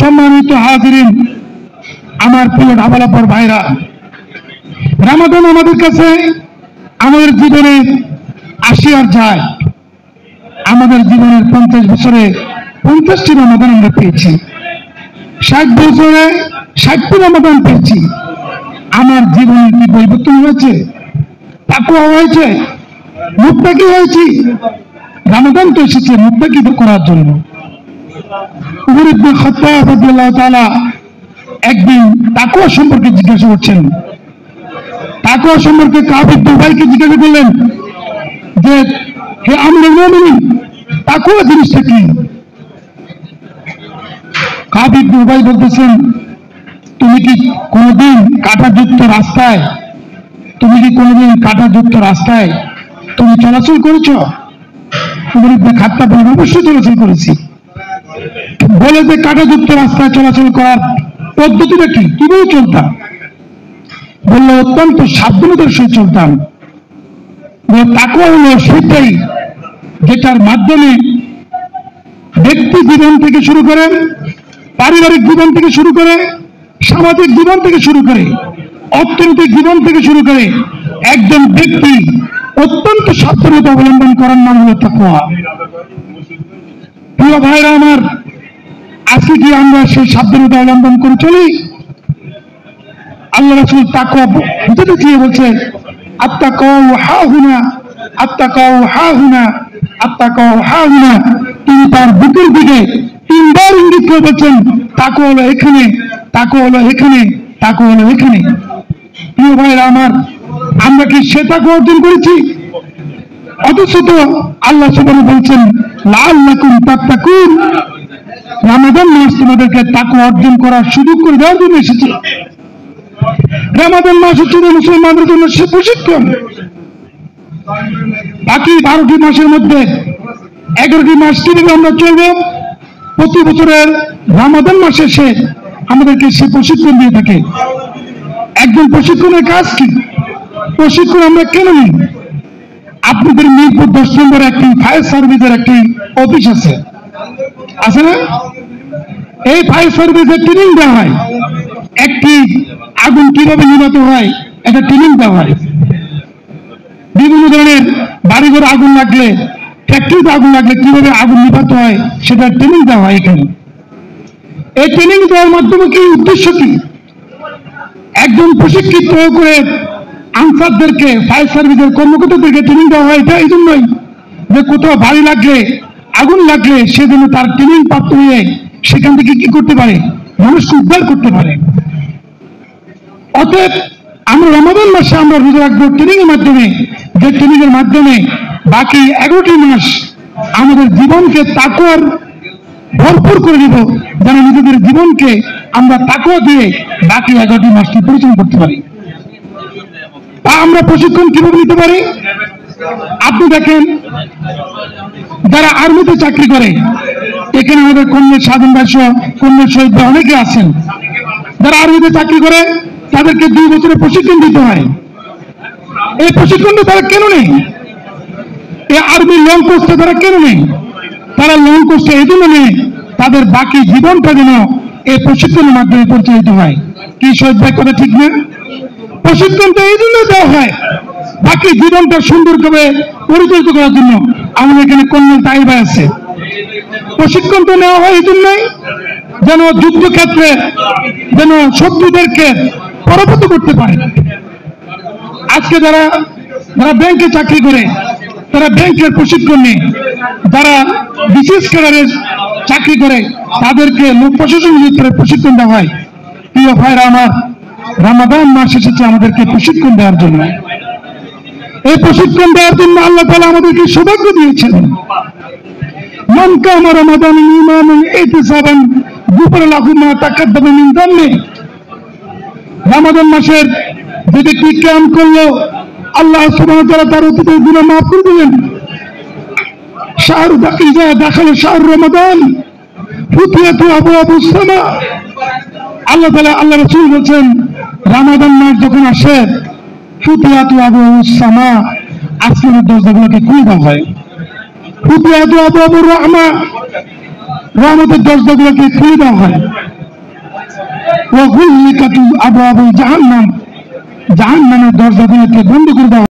সম্মানিত হাজিরিন, আমার প্রিয় ঢাবালাপর ভাইরা, রমাদান আমাদের কাছে আমাদের জীবনে আসে আর যায়। আমাদের জীবনের 50 বছরে 50টি রমাদান আমরা পেয়েছি, 60 বছরে 60টি রমাদান পেয়েছি। আমার জীবনের কি পরিবর্তন হয়েছে? তাকওয়া হয়েছে, মুত্তাকি হয়েছি। রমাদান তো এসেছে মুত্তাকি করার জন্য। উমর ইবনে খাত্তাব রাদিয়াল্লাহু তাআলা একদিন তাকওয়া সম্পর্কে জিজ্ঞাসা করছেন। তাকওয়া সম্পর্কে কাব ইবনে উবাইকে জিজ্ঞাসা করলেন যে, হে আমিরুল মুমিনিন, তাকওয়া জিনিসটা কি? কাব ইবনে উবাই বলতেছেন, তুমি কি কোনোদিন কাঁটাযুক্ত রাস্তায় তুমি চলাচল করেছ? উমর ইবনে খাত্তাব বলেন, অবশ্যই চলাচল করেছি। বলে যে কাঁটাযুক্ত রাস্তায় চলাচল করার পদ্ধতিটা কি, কিভাবে চলতাম? বললো, অত্যন্ত সাবধানতার সহিত চলতাম। তাকওয়া হলো সেটাই যেটার মাধ্যমে ব্যক্তি জীবন থেকে শুরু করে, পারিবারিক জীবন থেকে শুরু করে, সামাজিক জীবন থেকে শুরু করে, অর্থনৈতিক জীবন থেকে শুরু করে একজন ব্যক্তি অত্যন্ত সাবধানতা অবলম্বন করার নাম হলো তাকওয়া। প্রিয় ভাইরা আমার, আজকে কি আমরা সেই সাবধানতা অবলম্বন করে চলি? আল্লাহ রাসূল তাকওয়া বুঝাতে চেয়ে বলছে, আত্তাকাউ হাহুনা, আত্তাকাউ হাহুনা, আত্তাকাউ হাহুনা। তিনি তার বুকের দিকে 3 বার ইঙ্গিত করে বলছেন, তাকওয়া হলো এখানে, তাকওয়া হলো এখানে, তাকওয়া হলো এখানে। প্রিয় ভাইরা আমার, আমরা কি সে তাকওয়া অর্জন করেছি? অথচ তো আল্লাহ সুবহানাহু বলছেন, লাআল্লাকুম তাত্তাকুন। রমাদান মাস তোমাদেরকে তাকওয়া অর্জন করার সুযোগ করে দেওয়ার জন্য এসেছে। রমাদান মাস হচ্ছে মুসলমানদের জন্য সে প্রশিক্ষণ। বাকি 12টি মাসের মধ্যে 11টি মাস কিভাবে আমরা চলব, প্রতি বছরের রমাদান মাসে সে আমাদেরকে সে প্রশিক্ষণ দিয়ে থাকে। একজন প্রশিক্ষণের কাজ কি? প্রশিক্ষণ আমরা কেন নিই? আপনাদের মিরপুর 10 নম্বরে একটি ফায়ার সার্ভিসের একটি অফিস আছে না? এই ফায়ার সার্ভিসের ট্রেনিং দেওয়া হয়। একটি আগুন কিভাবে নিভাতে হয় এটা ট্রেনিং দেওয়া হয়। বিভিন্ন ধরনের বাড়িঘরে আগুন লাগলে, ফ্যাক্টরিতে আগুন লাগলে কিভাবে আগুন নিভাতে হয় সেটা ট্রেনিং দেওয়া হয় এখানে। এই ট্রেনিং দেওয়ার মাধ্যমে কি উদ্দেশ্য কি? একজন প্রশিক্ষিত করে আনসারদেরকে, ফায়ার সার্ভিসের কর্মকর্তাদেরকে ট্রেনিং দেওয়া হয় এটা এই জন্যই যে কোথাও বাড়ি লাগলে, আগুন লাগলে সে যেন তার ট্রেনিং প্রাপ্ত হয়ে সেখান থেকে কি করতে পারে, মানুষকে উদ্ধার করতে পারে। অতএব আমরা রমাদান মাসে আমরা রোজা রাখবো ট্রেনিং এর মাধ্যমে, যে ট্রেনিং এর মাধ্যমে বাকি 11টি মাস আমাদের জীবনকে তাকওয়ার ভরপুর করে দিব, যেন নিজেদের জীবনকে আমরা তাকওয়া দিয়ে বাকি 11টি মাসকে পরিচালনা করতে পারি। তা আমরা প্রশিক্ষণ কিভাবে নিতে পারি? আপনি দেখেন, যারা আর্মিতে চাকরি করে, এখানে আমাদের কর্নেল স্বাধীন ভাই সহ কর্নেল শহীদ ভাই অনেকে আছেন। যারা আর্মিতে চাকরি করে তাদেরকে 2 বছরের প্রশিক্ষণ দিতে হয়। এই প্রশিক্ষণটা তারা কেন নেই? এই আর্মি লং কোর্সটা তারা কেন নেই? তারা লং কোর্সটা এই জন্য নেই, তাদের বাকি জীবনটা যেন এই প্রশিক্ষণের মাধ্যমে পরিচালিত হয়। কি শহীদ ভাই কথা ঠিক না? প্রশিক্ষণটা এই জন্য দেওয়া হয় বাকি জীবনটা সুন্দরভাবে পরিচালিত করার জন্য। আমাদের এখানে কর্নেল তাই ভাই আছে। প্রশিক্ষণটা নেওয়া হয় এই জন্যই যেন যুদ্ধক্ষেত্রে যেন শত্রুদেরকে পরাভূত করতে পারে। আজকে যারা ব্যাংকে চাকরি করে তারা ব্যাংকের প্রশিক্ষণ নেই, যারা বিশেষ ক্যাডারের চাকরি করে তাদেরকে লোক প্রশাসন ভিতরে প্রশিক্ষণ দেওয়া হয়। প্রিয় ভাইরা আমার, রমাদান মাস এসেছে আমাদেরকে প্রশিক্ষণ দেওয়ার জন্য। এই প্রশিক্ষণ দেওয়ার জন্য আল্লাহ তাআলা আমাদেরকে সৌভাগ্য দিয়েছেন। মান কামা রমাদান ঈমানান ইহতিসাবান গুফিরা লাহু মা তাকাদ্দামা মিন যামবি। রমাদান মাসের যে ব্যক্তি কিয়াম করলো, আল্লাহ সুবহানাহু ওয়া তাআলা তার অতীতের গুনাহ মাফ করে দিবেন। শাহরু ইযা দাখালা শাহরু রমাদান ফুতিহাত আবওয়াবুস সামা। আল্লাহ তাআলা, আল্লাহ রাসূল বলেন, রমাদান মাস যখন আসে, ফুতিহাত আবওয়াবুস সামা, আসমানের দরজাগুলোকে খুলে দেওয়া হয়। ফুতিহাত আবওয়াবুর রাহমা, রহমতের দরজাগুলোকে খুলে দেওয়া হয়। ওয়া গুল্লিকাতু আবওয়াবু জাহান্নাম, জাহান্নামের দরজাগুলোকে বন্ধ করে দেওয়া